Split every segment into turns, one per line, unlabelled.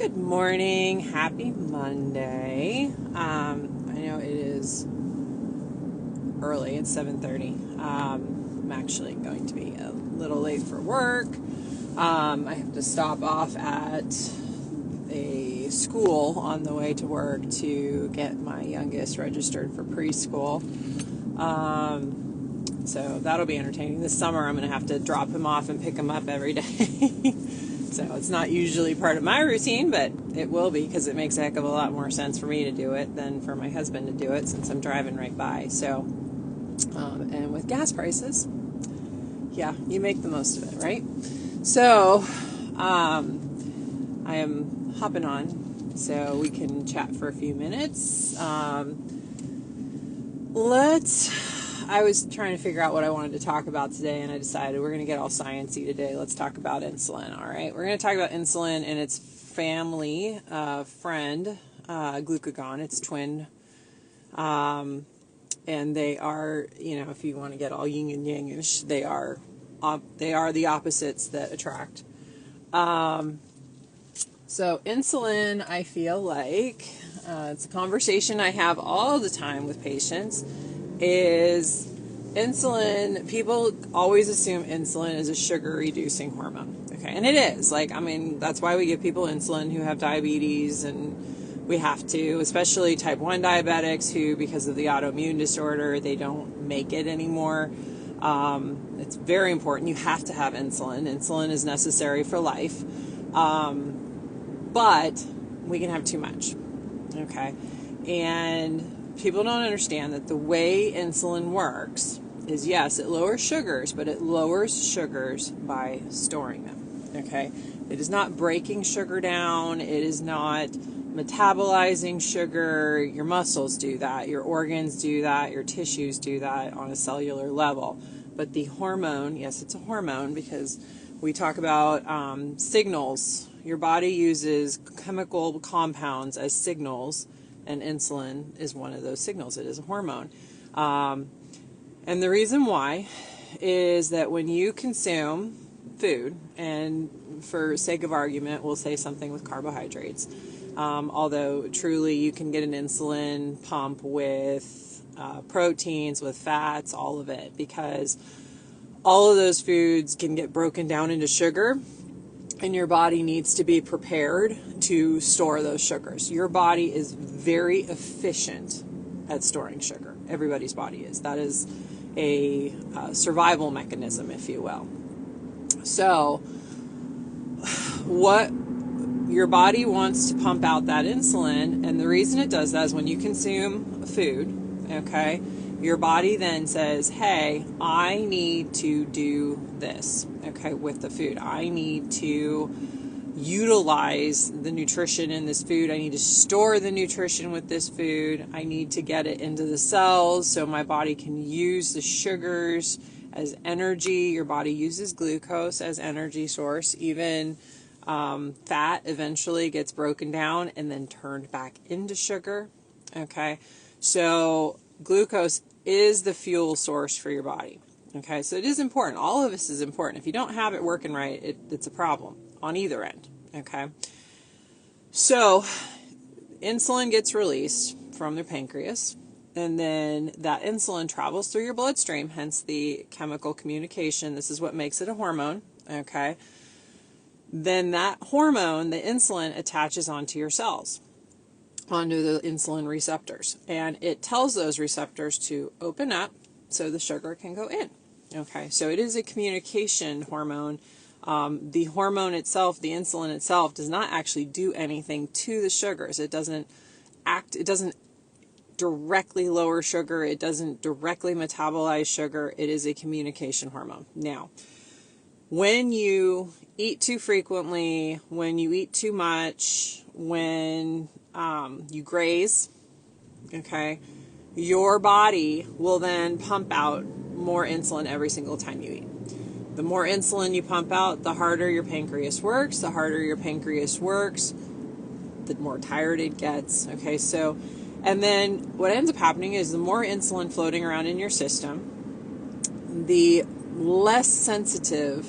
Good morning. Happy Monday. I know it is early. It's 7:30. I'm actually going to be a little late for work. I have to stop off at a school on the way to work to get my youngest registered for preschool. So that'll be entertaining. This summer I'm going to have to drop him off and pick him up every day. So it's not usually part of my routine, but it will be because it makes a heck of a lot more sense for me to do it than for my husband to do it since I'm driving right by. So, and with gas prices, yeah, you make the most of it, right? So, I am hopping on so we can chat for a few minutes. I was trying to figure out what I wanted to talk about today, and I decided we're going to get all sciencey today. Let's talk about insulin, all right? We're going to talk about insulin and its family friend, glucagon, its twin. And they are, if you want to get all yin and yang-ish, they are the opposites that attract. So insulin, I feel like, it's a conversation I have all the time with patients, is insulin. People always assume insulin is a sugar-reducing hormone. Okay, and it is. That's why we give people insulin who have diabetes, and we have to, especially type 1 diabetics who, because of the autoimmune disorder, they don't make it anymore. It's very important. You have to have insulin. Insulin is necessary for life. But we can have too much. Okay, and people don't understand that the way insulin works is, yes, it lowers sugars, but it lowers sugars by storing them, okay? It is not breaking sugar down. It is not metabolizing sugar. Your muscles do that. Your organs do that. Your tissues do that on a cellular level. But the hormone, yes, it's a hormone because we talk about signals. Your body uses chemical compounds as signals, and insulin is one of those signals. It is a hormone. And the reason why is that when you consume food, and for sake of argument, we'll say something with carbohydrates, although truly you can get an insulin pump with proteins, with fats, all of it, because all of those foods can get broken down into sugar, and your body needs to be prepared to store those sugars. Your body is very efficient at storing sugar. Everybody's body is. That is a survival mechanism, if you will. So what your body wants to pump out that insulin, and the reason it does that is when you consume food, okay, your body then says, hey, I need to do this, okay, with the food. I need to utilize the nutrition in this food. I need to store the nutrition with this food. I need to get it into the cells so my body can use the sugars as energy. Your body uses glucose as energy source. Even fat eventually gets broken down and then turned back into sugar, okay? So glucose is the fuel source for your body. Okay, so it is important. All of this is important. If you don't have it working right, it's a problem on either end. Okay, so insulin gets released from the pancreas, and then that insulin travels through your bloodstream, hence the chemical communication. This is what makes it a hormone. Okay, then that hormone, the insulin, attaches onto your cells, onto the insulin receptors, and it tells those receptors to open up so the sugar can go in. Okay, so it is a communication hormone. The hormone itself, the insulin itself, does not actually do anything to the sugars. It doesn't directly lower sugar. It doesn't directly metabolize sugar. It is a communication hormone. Now, when you eat too frequently, when you eat too much, when you graze, okay, your body will then pump out more insulin every single time you eat. The more insulin you pump out, the harder your pancreas works. The harder your pancreas works, the more tired it gets. Okay, so, and then what ends up happening is the more insulin floating around in your system, the less sensitive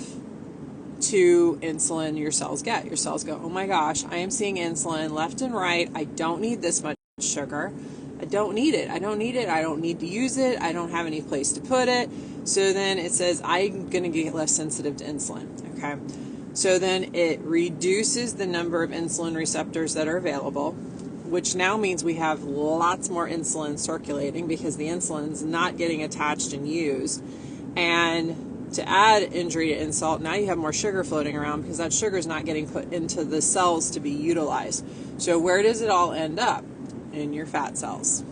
to insulin your cells get. Your cells go, oh my gosh, I am seeing insulin left and right. I don't need this much sugar. I don't need it. I don't need it. I don't need to use it. I don't have any place to put it. So then it says I'm going to get less sensitive to insulin. Okay. So then it reduces the number of insulin receptors that are available, which now means we have lots more insulin circulating because the insulin is not getting attached and used. And to add injury to insult, now you have more sugar floating around because that sugar is not getting put into the cells to be utilized. So where does it all end up? In your fat cells.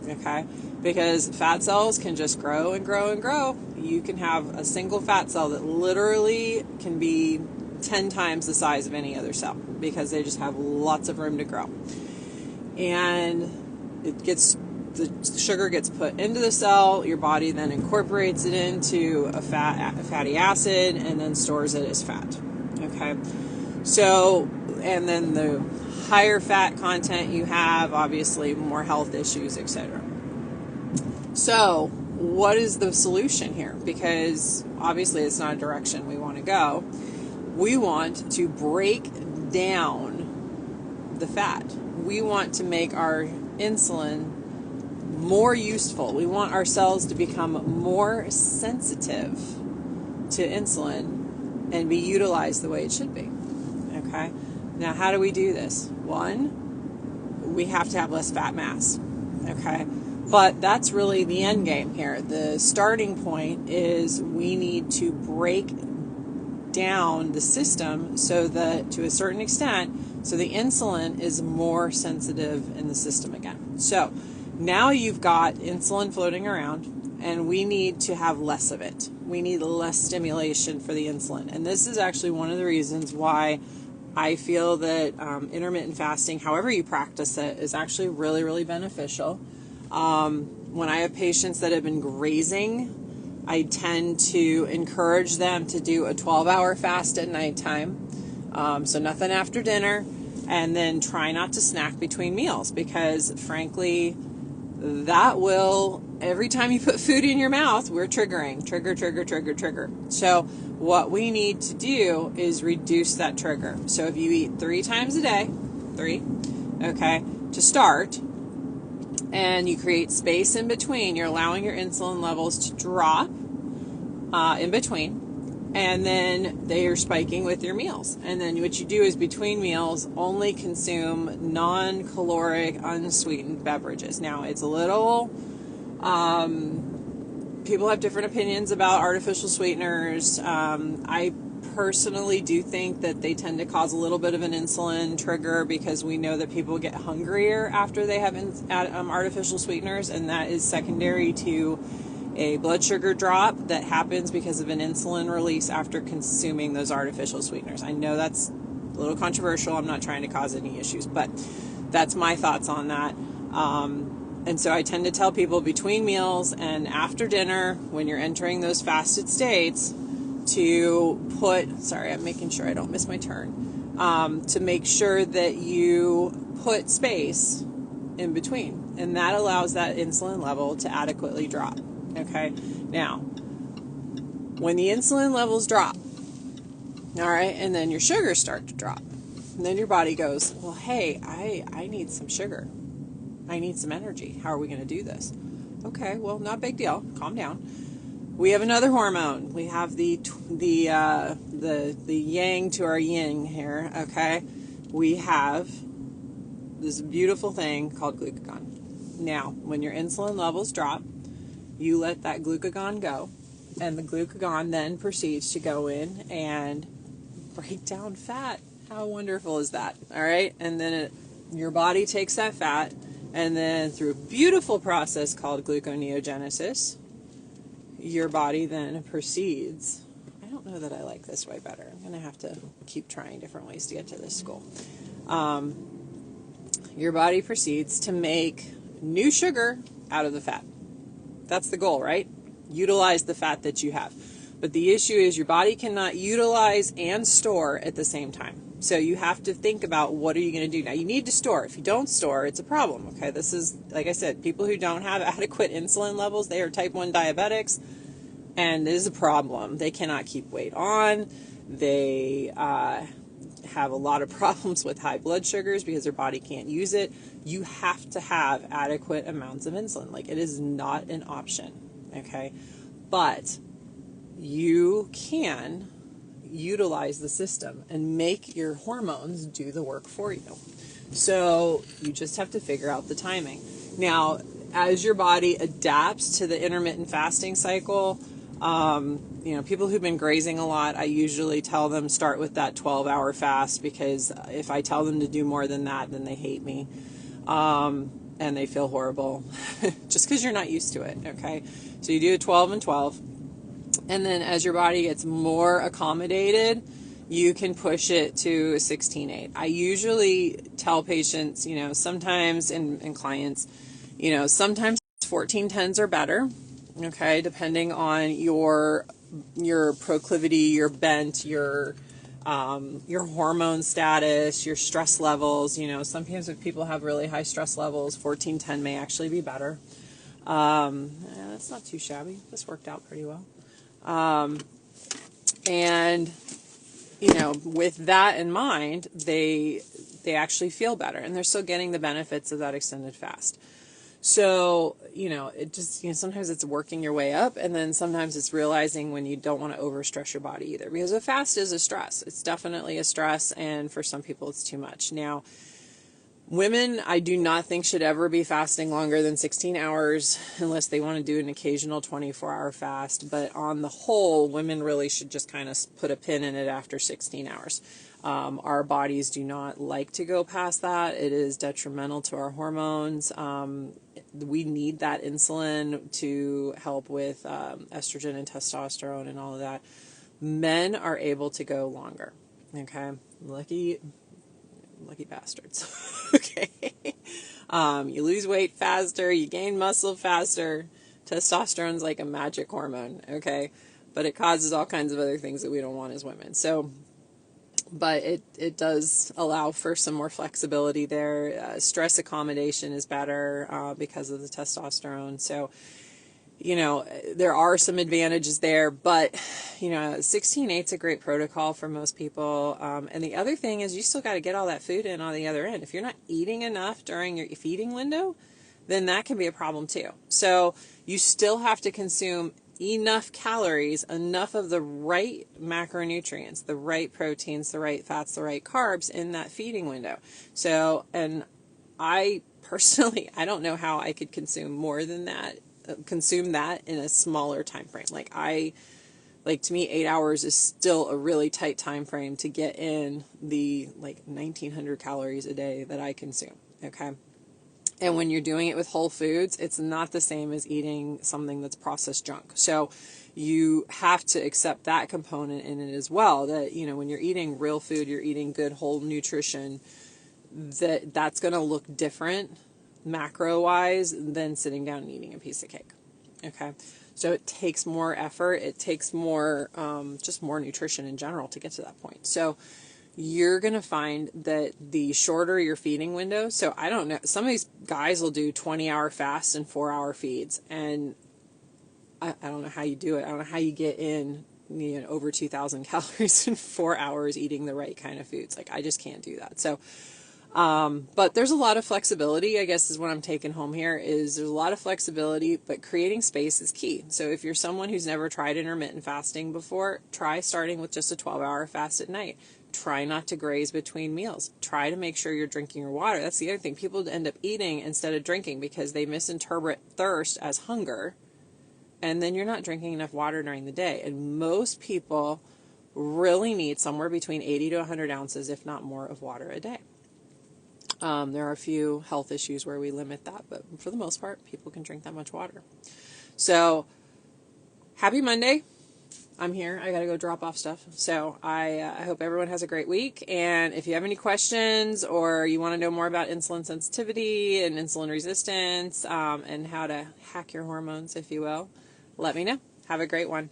Okay? Because fat cells can just grow and grow and grow. You can have a single fat cell that literally can be 10 times the size of any other cell because they just have lots of room to grow. And the sugar gets put into the cell, your body then incorporates it into a fatty acid and then stores it as fat. Okay? So, and then the higher fat content you have, obviously more health issues, etc. So, what is the solution here? Because obviously it's not a direction we want to go. We want to break down the fat. We want to make our insulin more useful. We want our cells to become more sensitive to insulin and be utilized the way it should be. Okay? Now, how do we do this? One, we have to have less fat mass. Okay? But that's really the end game here. The starting point is we need to break down the system so that, to a certain extent, so the insulin is more sensitive in the system again. So now you've got insulin floating around, and we need to have less of it. We need less stimulation for the insulin. And this is actually one of the reasons why I feel that intermittent fasting, however you practice it, is actually really, really beneficial. When I have patients that have been grazing, I tend to encourage them to do a 12-hour fast at nighttime. So nothing after dinner, and then try not to snack between meals because, frankly, that will, every time you put food in your mouth, we're triggering. Trigger. So what we need to do is reduce that trigger. So if you eat 3 times a day, okay, to start, and you create space in between, you're allowing your insulin levels to drop in between, and then they are spiking with your meals. And then what you do is between meals, only consume non-caloric, unsweetened beverages. Now, it's a little, people have different opinions about artificial sweeteners. I personally do think that they tend to cause a little bit of an insulin trigger because we know that people get hungrier after they have artificial sweeteners, and that is secondary to a blood sugar drop that happens because of an insulin release after consuming those artificial sweeteners. I know that's a little controversial. I'm not trying to cause any issues, but that's my thoughts on that. And so I tend to tell people between meals and after dinner, when you're entering those fasted states, to put, sorry, I'm making sure I don't miss my turn, to make sure that you put space in between. And that allows that insulin level to adequately drop. Okay, now, when the insulin levels drop, all right, and then your sugars start to drop, and then your body goes, well, hey, I need some sugar. I need some energy. How are we going to do this? Okay, well, not a big deal. Calm down. We have another hormone. We have the yang to our yin here, okay? We have this beautiful thing called glucagon. Now, when your insulin levels drop, you let that glucagon go, and the glucagon then proceeds to go in and break down fat. How wonderful is that? All right, and then your body takes that fat, and then through a beautiful process called gluconeogenesis, your body then proceeds. I don't know that I like this way better. I'm going to have to keep trying different ways to get to this school. Your body proceeds to make new sugar out of the fat. That's the goal, right? Utilize the fat that you have. But the issue is your body cannot utilize and store at the same time. So you have to think about what are you going to do. Now, you need to store. If you don't store, it's a problem, okay? This is, like I said, people who don't have adequate insulin levels, they are type 1 diabetics, and it is a problem. They cannot keep weight on. They have a lot of problems with high blood sugars because their body can't use it. You have to have adequate amounts of insulin. Like, it is not an option, okay? But you can utilize the system and make your hormones do the work for you. So you just have to figure out the timing. Now, as your body adapts to the intermittent fasting cycle, people who've been grazing a lot, I usually tell them start with that 12-hour fast, because if I tell them to do more than that, then they hate me. And they feel horrible just because you're not used to it. Okay. So you do a 12 and 12. And then as your body gets more accommodated, you can push it to a 16-8. I usually tell patients, sometimes, and clients, sometimes 14-10s are better, okay, depending on your proclivity, your bent, your hormone status, your stress levels. Sometimes if people have really high stress levels, 14-10 may actually be better. That's not too shabby. This worked out pretty well. And with that in mind, they actually feel better, and they're still getting the benefits of that extended fast. So, it just, sometimes it's working your way up, and then sometimes it's realizing when you don't want to overstress your body either, because a fast is a stress. It's definitely a stress, and for some people it's too much. Now, women, I do not think should ever be fasting longer than 16 hours unless they want to do an occasional 24-hour fast. But on the whole, women really should just kind of put a pin in it after 16 hours. Our bodies do not like to go past that. It is detrimental to our hormones. We need that insulin to help with estrogen and testosterone and all of that. Men are able to go longer. Okay, lucky bastards. Okay. You lose weight faster, you gain muscle faster. Testosterone's like a magic hormone, okay? But it causes all kinds of other things that we don't want as women. So, but it does allow for some more flexibility there. Stress accommodation is better because of the testosterone. So, there are some advantages there, but, 16-8 is a great protocol for most people. And the other thing is you still got to get all that food in on the other end. If you're not eating enough during your feeding window, then that can be a problem too. So you still have to consume enough calories, enough of the right macronutrients, the right proteins, the right fats, the right carbs in that feeding window. So, and I personally, I don't know how I could consume that in a smaller time frame. To me, 8 hours is still a really tight time frame to get in the 1900 calories a day that I consume. Okay. And when you're doing it with whole foods, it's not the same as eating something that's processed junk. So you have to accept that component in it as well, that, when you're eating real food, you're eating good whole nutrition, that's going to look different macro-wise than sitting down and eating a piece of cake. Okay. So it takes more effort. It takes more, just more nutrition in general to get to that point. So you're going to find that the shorter your feeding window. So I don't know, some of these guys will do 20-hour fasts and 4-hour feeds. And I don't know how you do it. I don't know how you get in, over 2,000 calories in 4 hours eating the right kind of foods. I just can't do that. So, but there's a lot of flexibility, I guess, is what I'm taking home here, is there's a lot of flexibility, but creating space is key. So if you're someone who's never tried intermittent fasting before, try starting with just a 12-hour fast at night. Try not to graze between meals. Try to make sure you're drinking your water. That's the other thing. People end up eating instead of drinking because they misinterpret thirst as hunger, and then you're not drinking enough water during the day. And most people really need somewhere between 80 to 100 ounces, if not more, of water a day. There are a few health issues where we limit that, but for the most part, people can drink that much water. So, happy Monday. I'm here. I got to go drop off stuff. So I hope everyone has a great week. And if you have any questions or you want to know more about insulin sensitivity and insulin resistance, and how to hack your hormones, if you will, let me know. Have a great one.